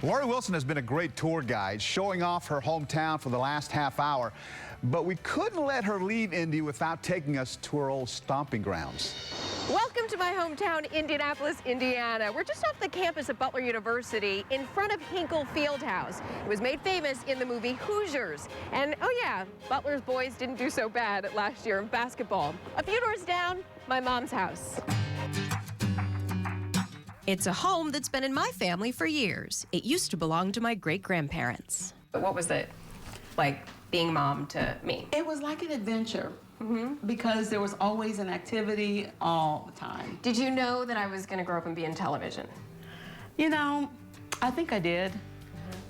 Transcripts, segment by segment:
Lori Wilson has been a great tour guide, showing off her hometown for the last half hour. But we couldn't let her leave Indy without taking us to her old stomping grounds. Welcome to my hometown, Indianapolis, Indiana. We're just off the campus of Butler University in front of Hinkle Fieldhouse. It was made famous in the movie Hoosiers. And oh yeah, Butler's boys didn't do so bad last year in basketball. A few doors down, my mom's house. It's a home that's been in my family for years. It used to belong to my great-grandparents. What was it like being mom to me? It was like an adventure because there was always an activity all the time. Did you know that I was going to grow up and be in television? You know, I think I did.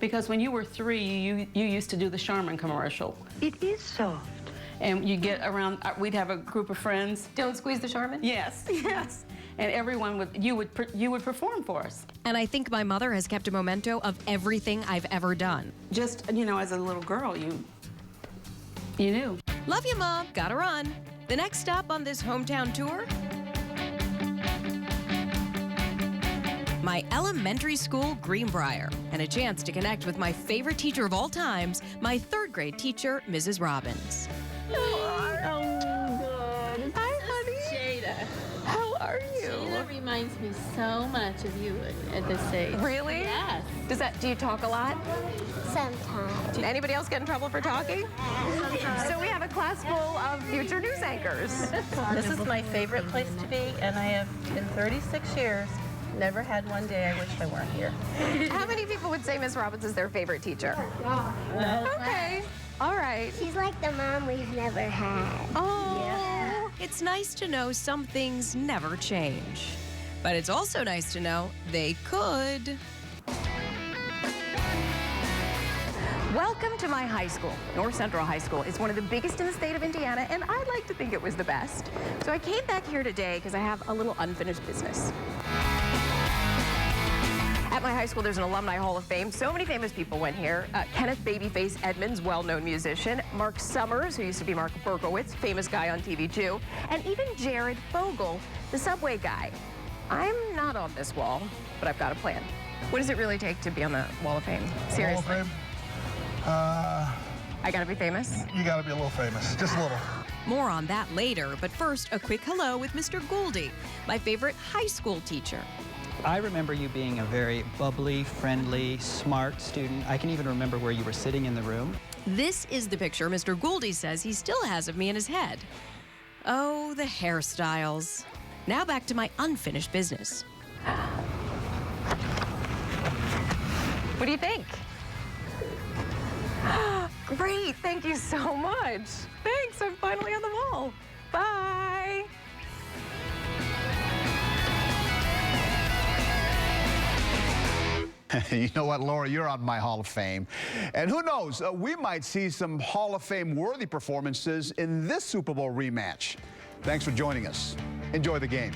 Because when you were 3, you used to do the Charmin commercial. It is soft. And you get around, we'd have a group of friends. Don't squeeze the Charmin? Yes, yes. And everyone you would perform for us. And I think my mother has kept a memento of everything I've ever done. Just, you know, as a little girl, you knew. Love you, Mom. Gotta run. The next stop on this hometown tour, my elementary school, Greenbriar, and a chance to connect with my favorite teacher of all times, my 3rd grade teacher, Mrs. Robbins. Good. Hi, honey. Jada. How are you? Jada reminds me so much of you at this age. Really? Yes. Do you talk a lot? Sometimes. Anybody else get in trouble for talking? So we have a class full of future news anchors. This is my favorite place to be, and I have, in 36 years, never had one day I wish I weren't here. How many people would say Miss Robbins is their favorite teacher? Okay. All right. She's like the mom we've never had. Oh. It's nice to know some things never change. But it's also nice to know they could. Welcome to my high school. North Central High School is one of the biggest in the state of Indiana, and I'd like to think it was the best. So I came back here today because I have a little unfinished business. At my high school, there's an Alumni Hall of Fame. So many famous people went here. Kenneth Babyface Edmonds, well-known musician. Mark Summers, who used to be Mark Berkowitz, famous guy on TV too. And even Jared Fogle, the Subway guy. I'm not on this wall, but I've got a plan. What does it really take to be on the Wall of Fame? Seriously. Wall of Fame? I gotta be famous? You gotta be a little famous, just a little. More on that later, but first, a quick hello with Mr. Gouldy, my favorite high school teacher. I remember you being a very bubbly, friendly, smart student. I can even remember where you were sitting in the room. This is the picture Mr. Gouldy says he still has of me in his head. Oh, the hairstyles. Now back to my unfinished business. What do you think? Great, thank you so much. Thanks, I'm finally on the wall. Bye. You know what, Laura, you're on my Hall of Fame. And who knows, we might see some Hall of Fame-worthy performances in this Super Bowl rematch. Thanks for joining us. Enjoy the game.